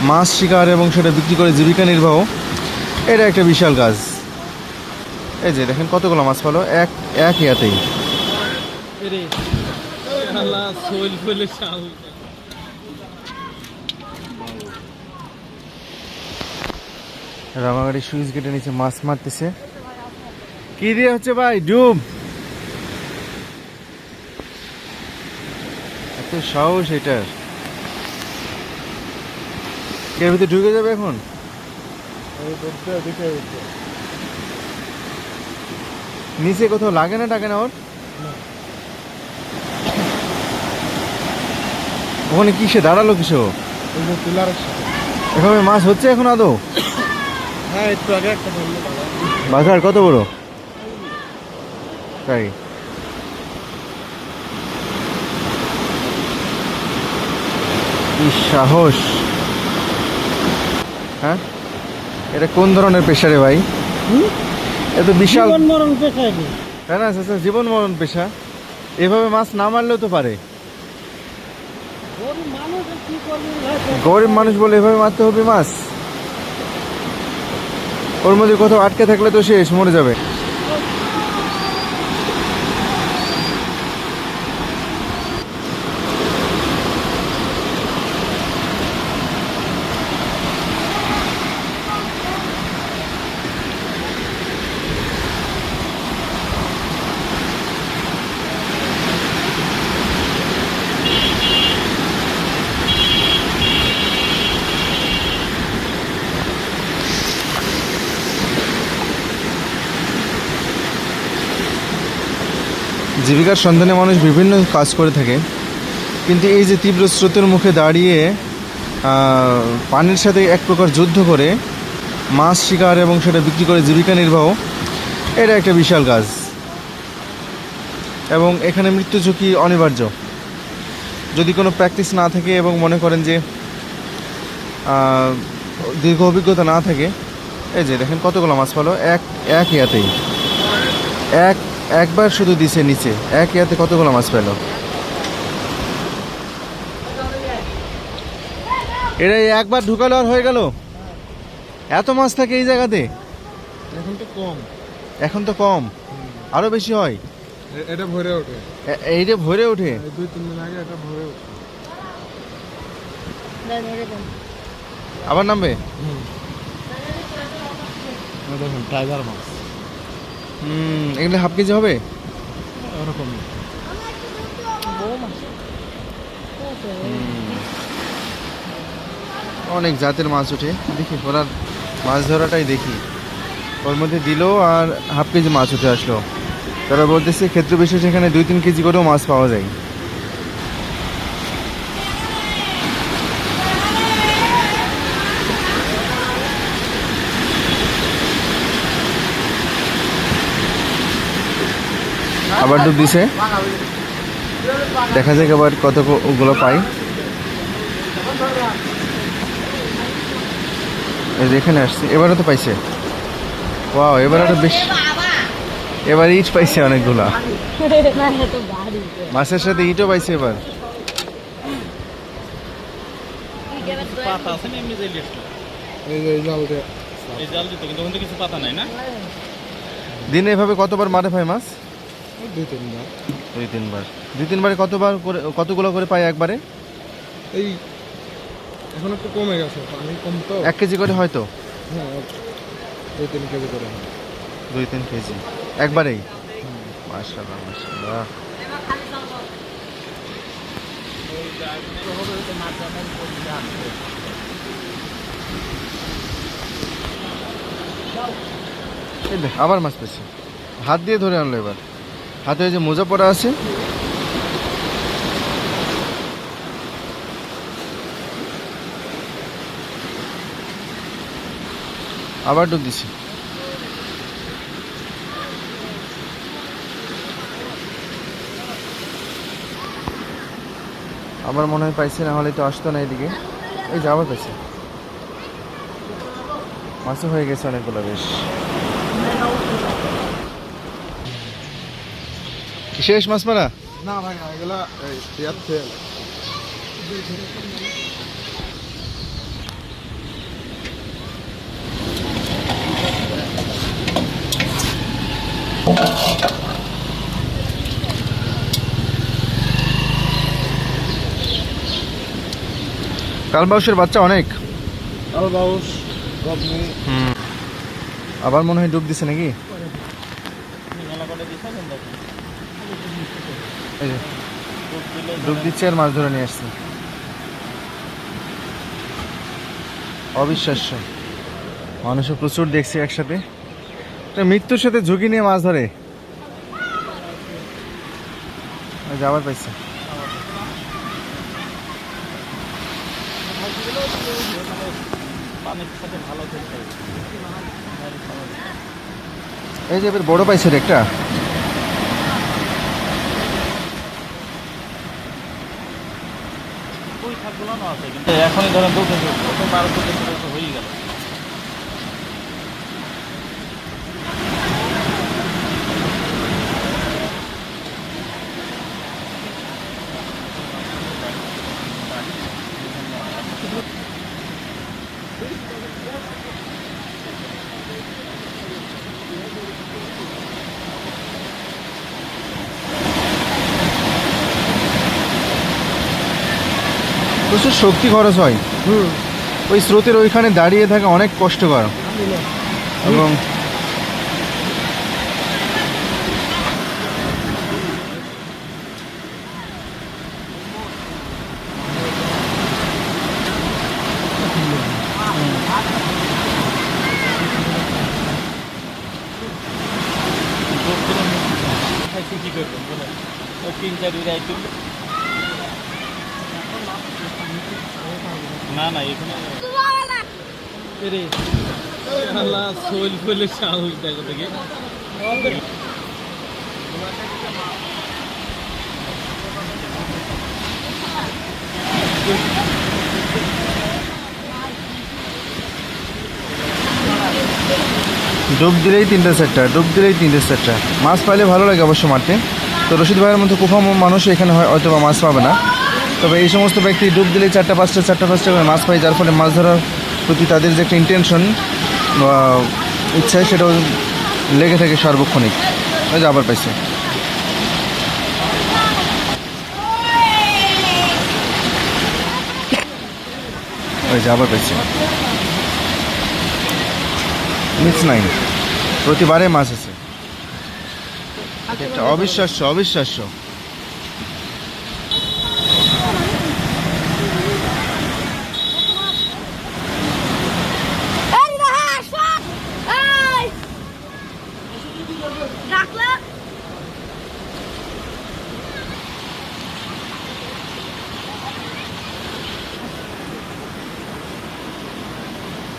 মাছ শিকার এবং সেটা বিক্রি করে জীবিকা নির্বাহ, এটা একটা বিশাল কাজ। এই যে দেখেন কতগুলো মাছ পেলো এক ইয়াতেই। রামাগাড়ি সুইচ গেটের নিচে মাছ মারতেছে। কি দিয়ে হচ্ছে ভাই? ডুব। এত সাহস এটার। এর ভিতরে ঢুকে যাবে এখন। নিচে কোথাও লাগে না টাকে না ওর? ওখানে কিসে দাঁড়ালো কিসে? এভাবে মাছ হচ্ছে এখন আদৌ? হ্যাঁ, একটু আগে একটা ধরলো বাঘার কত বড়? তাই কি সাহস! হ্যাঁ, এটা কোন ধরনের পেশা রে ভাই? এত বিশাল মরণ পেশা। তাই না চাচা? জীবন মরণ পেশা। এভাবে মাছ না মারলেও তো পারে। গরিব মানুষ বলে এভাবে মারতে হবে মাছ? ওর মধ্যে কোথাও আটকে থাকলে তো শেষ, মরে যাবে। জীবিকার সন্ধানে মানুষ বিভিন্ন কাজ করে থাকে, কিন্তু এই যে তীব্র স্রোতের মুখে দাঁড়িয়ে পানির সাথে এক প্রকার যুদ্ধ করে মাছ শিকার এবং সেটা বিক্রি করে জীবিকা নির্বাহ, এটা একটা বিশাল কাজ। এবং এখানে মৃত্যু ঝুঁকি অনিবার্য যদি কোনো প্র্যাকটিস না থাকে এবং মনে করেন যে দীর্ঘ অভিজ্ঞতা না থাকে। এই যে দেখেন কতগুলো মাছ পেলো এক ইয়াতেই। একবার শুধু দিছে নিচে, এক ইয়াতে কতগুলো মাছ পেল। এটা একবার ঢুকালো আর হয়ে গেল? এত মাছ থাকে এই জায়গাতে? এখন তো কম। এখন তো কম, আরো বেশি হয়। এটা ভরে ওঠে। এইটা ভরে ওঠে? 2-3 দিন আগে এটা ভরে ওঠে। আবার নামবে? দেখুন টাইগার মাছ। এগুলো হাফ কেজি হবে ওরকম। অনেক জাতের মাছ ওঠে। দেখি ওরা মাছ ধরাটাই দেখি। ওর মধ্যে দিল আর হাফ কেজি মাছ উঠে আসলো। তারা বলতেছে ক্ষেত্র বিশেষ এখানে 2-3 কেজি করেও মাছ পাওয়া যায়। আবার ডুব দিছে, দেখা যাক আবার কতগুলো পাই। এখানে আসছে, এবারও তো পাইছে। ওয়াও, এবার আরো বেশ, এবার ইট পাইছে অনেকগুলা। মাছের সাথে ইটও পাইছে এবার। দিনে এভাবে কতবার মারে ভাই মাছ? 2-3 বার কতগুলো করে পায় একবারে? এই এখন একটু কমে গেছে, পানি কম তো। 1 কেজি করে হয়তো? হ্যাঁ, 2-3 কেজি করে। 2-3 কেজি একবারেই? মাশাআল্লাহ মাশাআল্লাহ। এই দেখ আবার মাছ পেয়েছে, হাত দিয়ে ধরে আনলো। এবার হাতে যে মোজা পরা আছে, আবার ডুব দিছে। আবার মনে হয় পাইছে, না হলে তো আসতো না এদিকে। এই যে আবার পাইছে, মাছও হয়ে গেছে অনেকগুলো বেশ। শেষ মাছ মারা? না ভাই, এগুলা কালবাউসের বাচ্চা অনেক। কালবাউস, গবনি। আবার মনে হয় ডুব দিছে নাকি? এই যে ডুব দিচ্ছে আর মাছ ধরে নিয়ে আসছে। অবিশ্বাস্য, মানুষও প্রচুর দেখছি একসাথে। মৃত্যুর সাথে ঝুঁকি নিয়ে মাছ ধরে। আবার পাইছে। এই যে এবার বড় পাইছে রে একটা। এখনই ধরেন 12 হয়ে গেল। প্রচুর শক্তি খরচ হয়। ওই স্রোতের ওইখানে দাঁড়িয়ে থাকা অনেক কষ্টকর। এবং কি করবেন বলেন? 3-4 বিঘায় তুললে না না এখানে শৈল ফলে সাহস দেখো থেকে। ডুব দিলেই 3টে 4টা, ডুব দিলেই 3টে 4টা মাছ পাইলে ভালো লাগে অবশ্য মাঠে। তো রশিদ ভাইয়ের মতো কুফা মানুষ এখানে হয়তো বা মাছ পাবে না, তবে এই সমস্ত ব্যক্তি ডুব দিলেই 4টা 5টা করে মাছ পায়, যার ফলে মাছ ধরার প্রতি তাদের যে একটা ইন্টেনশন বা ইচ্ছা সেটাও লেগে থাকে সার্বক্ষণিক। ওই যে আবার পাইছে। ওই যে আবার পাইছে। মিস নাই, প্রতিবারে মাছ আছে। একটা অবিশ্বাস্য অবিশ্বাস্য।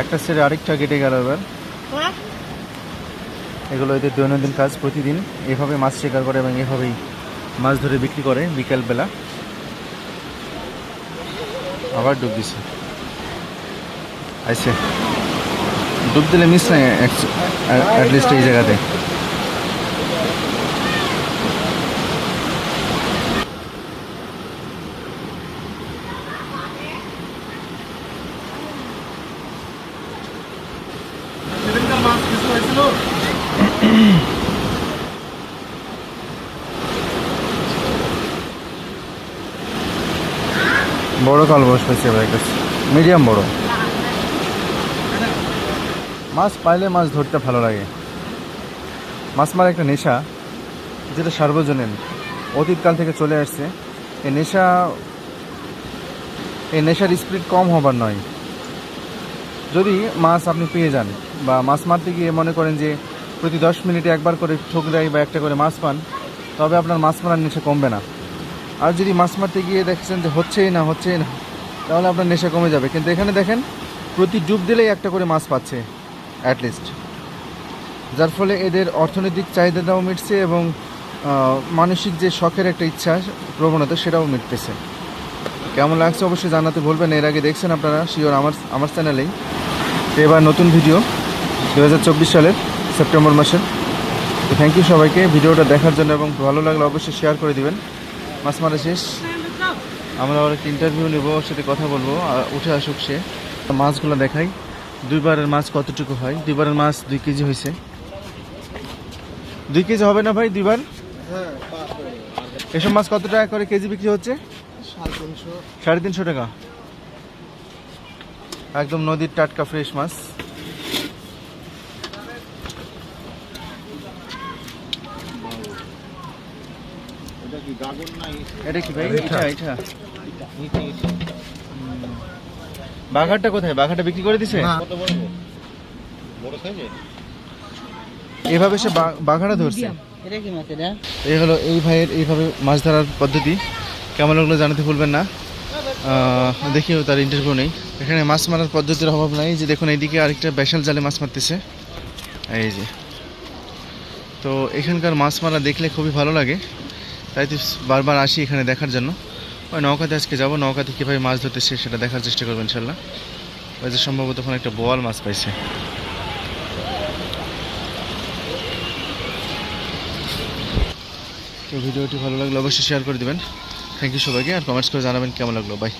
একটা ছেড়ে আরেকটা কেটে গেল এবার। এগুলো এদের দৈনন্দিন কাজ, প্রতিদিন এভাবে মাছ শিকার করে এবং এভাবেই মাছ ধরে বিক্রি করে বিকালবেলা। আবার ডুব দিছে, আইসে ডুব দিলে মিস নাই অ্যাটলিস্ট এই জায়গাতে। বড় কালবাউস পাইছে ভাই কাছে, মিডিয়াম বড়। মাছ পাইলে মাছ ধরতে ভালো লাগে। মাছ মারা একটা নেশা, যেটা সার্বজনীন, অতীতকাল থেকে চলে আসছে। এই নেশার স্পিড কম হবার নয়। যদি মাছ আপনি পেয়ে যান বা মাছ মারতে গিয়ে মনে করেন যে প্রতি 10 মিনিটে একবার করে ঠোক দেয় বা একটা করে মাছ পান, তবে আপনার মাছ মারার নেশা কমবে না। আর যদি মাছ মারতে গিয়ে দেখছেন যে হচ্ছেই না, তাহলে আপনার নেশা কমে যাবে। কিন্তু এখানে দেখেন প্রতি ডুব দিলেই একটা করে মাছ পাচ্ছে অ্যাটলিস্ট, যার ফলে এদের অর্থনৈতিক চাহিদাটাও মিটছে এবং মানসিক যে শখের একটা ইচ্ছা প্রবণতা সেটাও মিটতেছে। কেমন লাগছে অবশ্যই জানাতে ভুলবেন। এর আগে দেখছেন আপনারা শিওর আমার চ্যানেলেই। তো এবার নতুন ভিডিও 2024 সালের সেপ্টেম্বর মাসের। তো থ্যাংক ইউ সবাইকে ভিডিওটা দেখার জন্য, এবং ভালো লাগলে অবশ্যই শেয়ার করে দিবেন। মাছ মারা শেষ, আমরা আবার একটা ইন্টারভিউ নেব, ওর সাথে কথা বলবো, উঠে আসুক সে। মাছগুলো দেখাই, 2বারের মাছ কতটুকু হয়। 2বারের মাছ 2 কেজি হয়েছে। 2 কেজি হবে না ভাই 2বার? হ্যাঁ, এসব মাছ কত টাকা করে কেজি বিক্রি হচ্ছে? 350। 350 টাকা। একদম নদীর টাটকা ফ্রেশ মাছ। এটা কি গাগর নাই? এটা কি ভাই? এটা। এটা নিচে বাঘারটা কোথায়? বাঘারটা বিক্রি করে দিছে? না। কত বড়? বড় সাইজে? এভাবে সে বাঘাটা ধরছে। এটা কি মাছ এটা? এই হলো এই ভাইয়ের এইভাবে মাছ ধরার পদ্ধতি। কেমন লাগলো জানাতে ভুলবেন না। দেখিও তার ইন্টারভিউ নেই। এখানে মাছ মারার পদ্ধতির অভাব নাই। যে দেখুন এইদিকে আরেকটা বেশাল জালে মাছ মারতেছে, এই যে। তো এখানকার মাছ মারা দেখলে খুবই ভালো লাগে, তাই তো বারবার আসি এখানে দেখার জন্য। ওই নৌকাতে আজকে যাবো, নৌকাতে কীভাবে মাছ ধরতেছে সেটা দেখার চেষ্টা করবো ইনশাল্লাহ। ওই যে সম্ভবত ওখানে একটা বোয়াল মাছ পাইছে। তো ভিডিওটি ভালো লাগলে অবশ্যই শেয়ার করে দেবেন। থ্যাংক ইউ সবাইকে, আর কমেন্টস করে জানাবেন কেমন লাগলো। বাই।